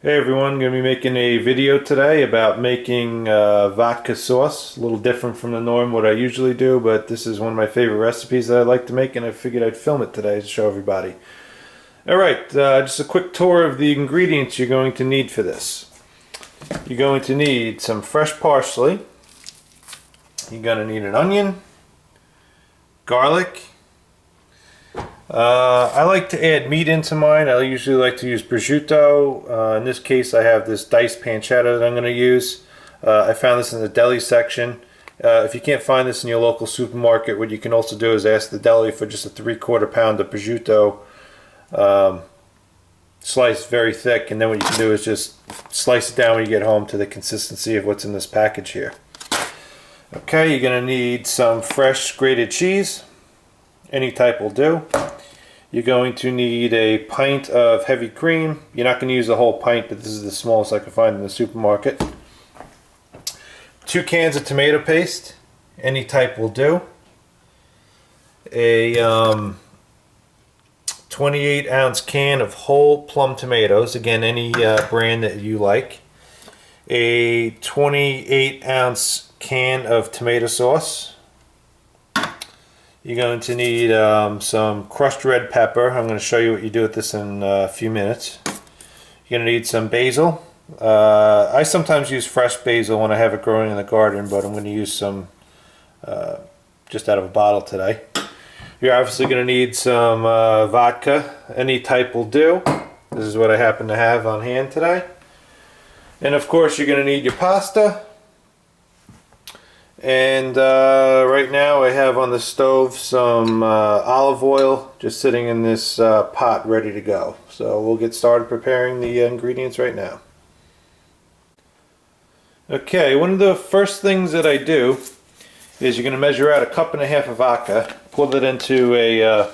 Hey everyone, I'm going to be making a video today about making vodka sauce. A little different from the norm what I usually do, but this is one of my favorite recipes that I like to make and I figured I'd film it today to show everybody. Alright, just a quick tour of the ingredients you're going to need for this. You're going to need some fresh parsley. You're going to need an onion, garlic. I like to add meat into mine. I usually like to use prosciutto. In this case I have this diced pancetta that I'm going to use. I found this in the deli section. If you can't find this in your local supermarket, what you can also do is ask the deli for just a 3/4 pound of prosciutto, sliced very thick, and then what you can do is just slice it down when you get home to the consistency of what's in this package here. Okay, you're going to need some fresh grated cheese. Any type will do. You're going to need a pint of heavy cream. You're not going to use the whole pint, but this is the smallest I can find in the supermarket. 2 cans of tomato paste. Any type will do. A 28-ounce can of whole plum tomatoes. Again, any brand that you like. A 28-ounce can of tomato sauce. You're going to need some crushed red pepper. I'm going to show you what you do with this in a few minutes. You're going to need some basil. I sometimes use fresh basil when I have it growing in the garden, but I'm going to use some just out of a bottle today. You're obviously going to need some vodka. Any type will do. This is what I happen to have on hand today. And of course you're going to need your pasta. And right now I have on the stove some olive oil just sitting in this pot ready to go. So we'll get started preparing the ingredients right now. Okay, one of the first things that I do is you're going to measure out 1.5 cups of vodka, pour it into a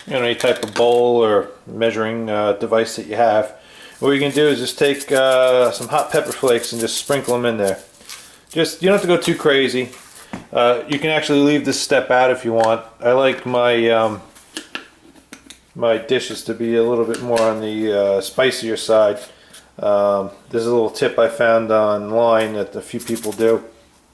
any type of bowl or measuring device that you have. What you're going to do is just take some hot pepper flakes and just sprinkle them in there. You don't have to go too crazy. You can actually leave this step out if you want. I like my my dishes to be a little bit more on the spicier side. There's a little tip I found online that a few people do.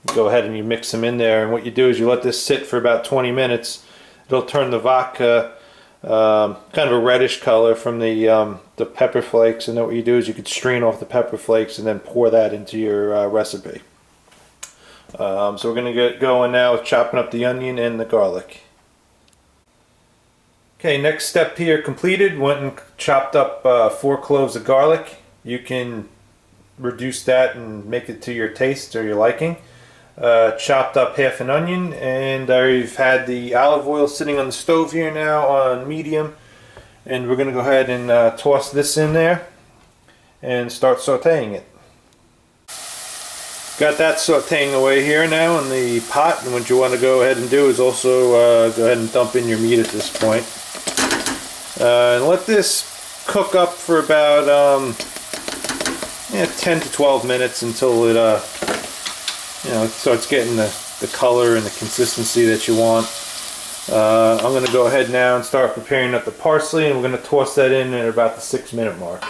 You go ahead and you mix them in there, and what you do is you let this sit for about 20 minutes. It'll turn the vodka kind of a reddish color from the pepper flakes, and then what you do is you could strain off the pepper flakes and then pour that into your recipe. So we're going to get going now with chopping up the onion and the garlic. Okay, next step here completed. Went and chopped up 4 cloves of garlic. You can reduce that and make it to your taste or your liking. Chopped up half an onion, and I've had the olive oil sitting on the stove here now on medium, and we're going to go ahead and toss this in there and start sauteing it. Got that sauteing away here now in the pot, and what you want to go ahead and do is also go ahead and dump in your meat at this point. And let this cook up for about 10 to 12 minutes until it it starts getting the color and the consistency that you want. I'm going to go ahead now and start preparing up the parsley, and we're going to toss that in at about the 6-minute mark.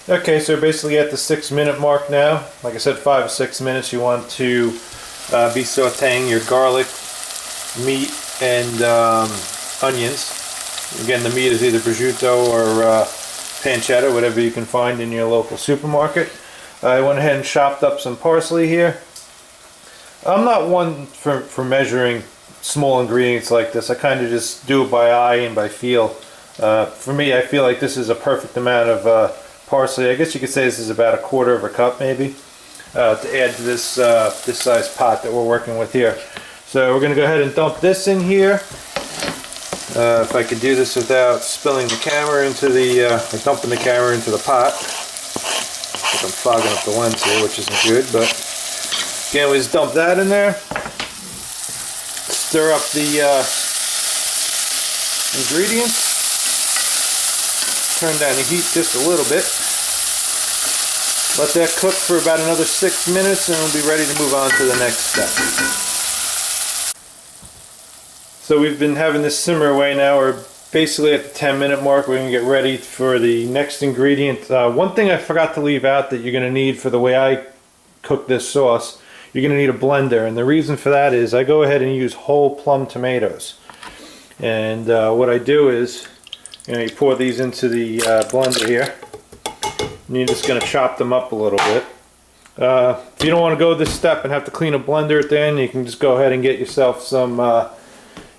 Okay, so basically at the 6-minute mark now. Like I said, 5 or 6 minutes. You want to be sauteing your garlic, meat, and onions. Again, the meat is either prosciutto or pancetta, whatever you can find in your local supermarket. I went ahead and chopped up some parsley here. I'm not one for measuring small ingredients like this. I kind of just do it by eye and by feel. For me, I feel like this is a perfect amount of parsley. I guess you could say this is about 1/4 cup maybe to add to this this size pot that we're working with here. So we're going to go ahead and dump this in here. If I could do this without spilling the camera into the or dumping the camera into the pot. I think I'm fogging up the lens here, which isn't good, but again, we just dump that in there. Stir up the ingredients. Turn down the heat just a little bit. Let that cook for about another 6 minutes, and we'll be ready to move on to the next step. So we've been having this simmer away now. We're basically at the 10-minute mark. We're going to get ready for the next ingredient. One thing I forgot to leave out that you're going to need for the way I cook this sauce, you're going to need a blender, and the reason for that is I go ahead and use whole plum tomatoes. And what I do is, you pour these into the blender here, and you're just going to chop them up a little bit. If you don't want to go this step and have to clean a blender at the end, you can just go ahead and get yourself some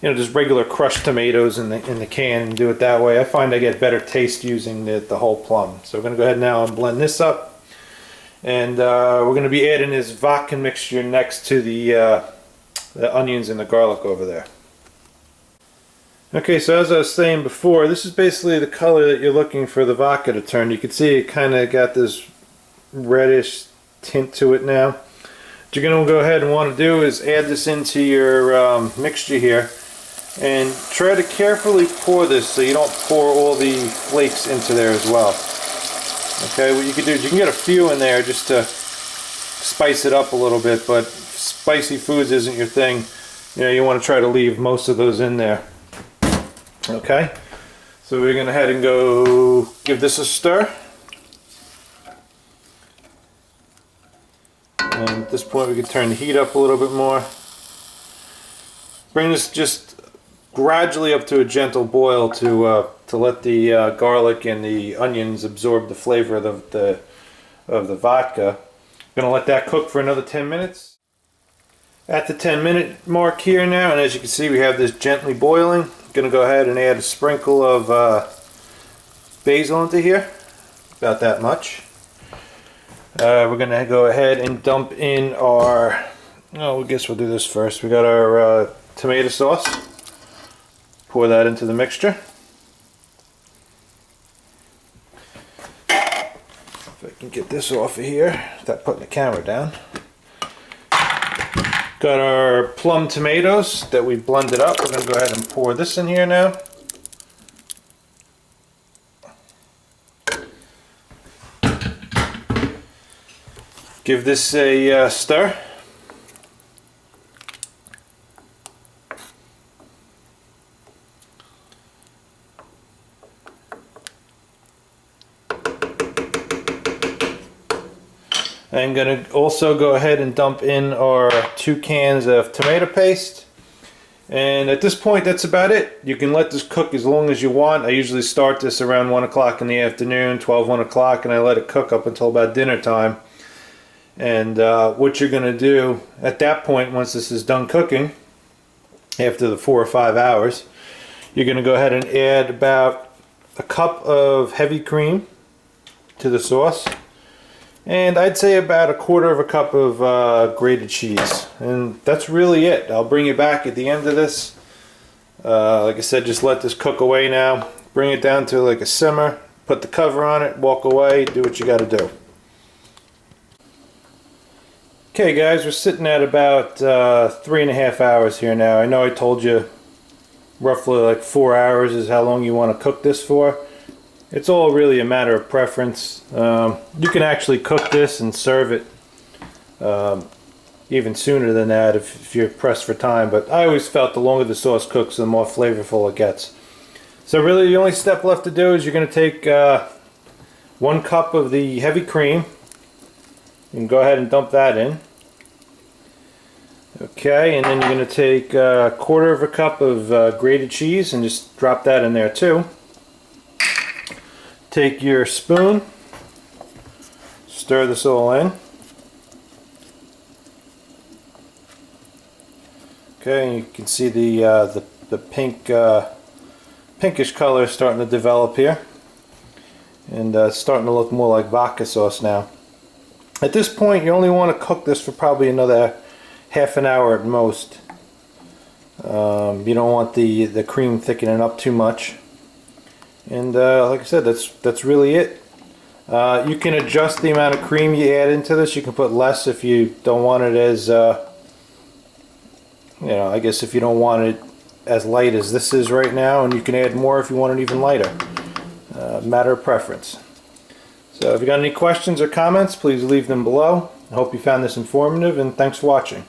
just regular crushed tomatoes in the can and do it that way. I find I get better taste using the whole plum. So we're going to go ahead now and blend this up, and we're going to be adding this vodka mixture next to the onions and the garlic over there. Okay, so as I was saying before, this is basically the color that you're looking for the vodka to turn. You can see it kind of got this reddish tint to it now. What you're going to go ahead and want to do is add this into your mixture here, and try to carefully pour this so you don't pour all the flakes into there as well. Okay, what you can do is you can get a few in there just to spice it up a little bit, but if spicy foods isn't your thing, you want to try to leave most of those in there. Okay, so we're going to head and go give this a stir. And at this point we can turn the heat up a little bit more. Bring this just gradually up to a gentle boil to let the garlic and the onions absorb the flavor of the vodka. I'm going to let that cook for another 10 minutes. At the 10-minute mark here now, and as you can see we have this gently boiling. I'm going to go ahead and add a sprinkle of basil into here, about that much. We're going to go ahead and dump in our, I guess we'll do this first. We got our tomato sauce. Pour that into the mixture. If I can get this off of here without putting the camera down. Got our plum tomatoes that we blended up. We're going to go ahead and pour this in here now. Give this a stir. I'm going to also go ahead and dump in our 2 cans of tomato paste. And at this point, that's about it. You can let this cook as long as you want. I usually start this around 1 o'clock in the afternoon, 1 o'clock, and I let it cook up until about dinner time. And what you're going to do at that point, once this is done cooking, after the 4 or 5 hours, you're going to go ahead and add about a cup of heavy cream to the sauce. And I'd say about 1/4 cup of grated cheese. And that's really it. I'll bring you back at the end of this. Like I said, just let this cook away now. Bring it down to like a simmer. Put the cover on it. Walk away. Do what you got to do. Okay guys, we're sitting at about 3.5 hours here now. I know I told you roughly like 4 hours is how long you want to cook this for. It's all really a matter of preference. You can actually cook this and serve it even sooner than that if you're pressed for time, but I always felt the longer the sauce cooks, the more flavorful it gets. So really the only step left to do is you're going to take 1 cup of the heavy cream. You can go ahead and dump that in. Okay, and then you're going to take 1/4 cup of grated cheese and just drop that in there too. Take your spoon, stir this all in. Okay, you can see the pinkish color starting to develop here, and it's starting to look more like vodka sauce now. At this point, you only want to cook this for probably another half an hour at most. You don't want the cream thickening up too much. And like I said, that's really it. You can adjust the amount of cream you add into this. You can put less if you don't want it as, I guess if you don't want it as light as this is right now, and you can add more if you want it even lighter. Matter of preference. So if you got any questions or comments, please leave them below. I hope you found this informative, and thanks for watching.